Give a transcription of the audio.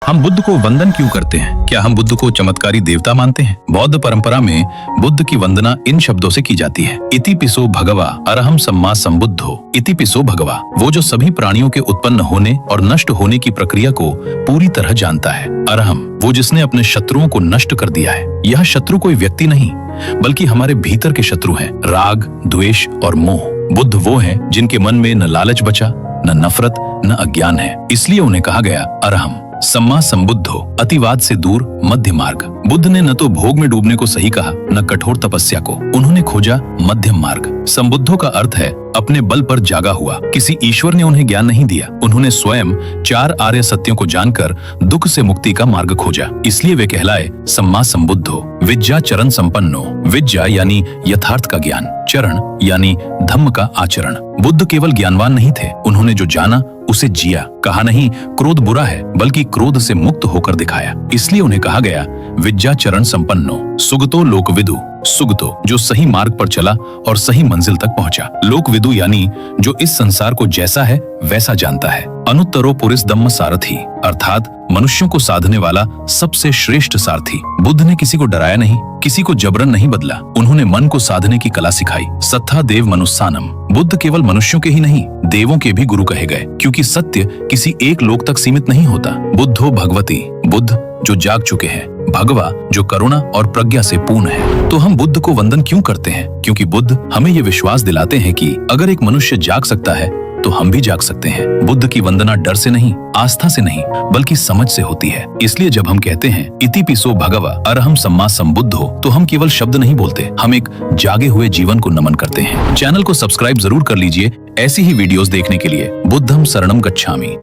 हम बुद्ध को वंदन क्यों करते हैं? क्या हम बुद्ध को चमत्कारी देवता मानते हैं? बौद्ध परंपरा में बुद्ध की वंदना इन शब्दों से की जाती है। इति पिसो भगवा अरहम सम्मा संबुद्धो। इति पिसो भगवा, वो जो सभी प्राणियों के उत्पन्न होने और नष्ट होने की प्रक्रिया को पूरी तरह जानता है। अरहम, वो जिसने अपने शत्रुओं को नष्ट कर दिया है। यह शत्रु कोई व्यक्ति नहीं, बल्कि हमारे भीतर के शत्रु हैं, राग, द्वेष और मोह। बुद्ध वो हैं जिनके मन में न लालच बचा, न नफरत, न अज्ञान है। इसलिए उन्हें कहा गया अरहम। सम्मा संबुद्धो, अतिवाद से दूर, मध्य मार्ग। बुद्ध ने न तो भोग में डूबने को सही कहा, न कठोर तपस्या को। उन्होंने खोजा मध्यम मार्ग। संबुद्धो का अर्थ है अपने बल पर जागा हुआ। किसी ईश्वर ने उन्हें ज्ञान नहीं दिया, उन्होंने स्वयं 4 आर्य सत्यों को जानकर दुख से मुक्ति का मार्ग खोजा। इसलिए वे कहलाए सम्मा संबुद्धो। विद्या चरण संपन्नो। विद्या यानी यथार्थ का ज्ञान, चरण यानी धम्म का आचरण। बुद्ध केवल ज्ञानवान नहीं थे, उन्होंने जो जाना उसे जिया। कहा नहीं क्रोध बुरा है, बल्कि क्रोध से मुक्त होकर दिखाया। इसलिए उन्हें कहा गया विद्या चरण संपन्नो। सुगतो लोकविदु। सुगतो, जो सही मार्ग पर चला और सही मंजिल तक पहुंचा। लोकविदु यानी जो इस संसार को जैसा है वैसा जानता है। अनुत्तरो पुरिस दम्म सारथी, अर्थात मनुष्यों को साधने वाला सबसे श्रेष्ठ सारथी। बुद्ध ने किसी को डराया नहीं, किसी को जबरन नहीं बदला, उन्होंने मन को साधने की कला सिखाई। सत्था देव मनुस्सानम। बुद्ध केवल मनुष्यों के ही नहीं, देवों के भी गुरु कहे गए, क्योंकि सत्य किसी एक लोक तक सीमित नहीं होता। बुद्धो भगवती। बुद्ध जो जाग चुके हैं, भगवा जो करुणा और प्रज्ञा से पूर्ण है। तो हम बुद्ध को वंदन क्यों करते हैं? क्योंकि बुद्ध हमें ये विश्वास दिलाते हैं कि अगर एक मनुष्य जाग सकता है तो हम भी जाग सकते हैं। बुद्ध की वंदना डर से नहीं, आस्था से नहीं, बल्कि समझ से होती है। इसलिए जब हम कहते हैं इति पिसो भगवा अरहम सम्मा संबुद्धो, तो हम केवल शब्द नहीं बोलते, हम एक जागे हुए जीवन को नमन करते हैं। चैनल को सब्सक्राइब जरूर कर लीजिए ऐसी ही वीडियोस देखने के लिए। बुद्धम शरणम गच्छामि।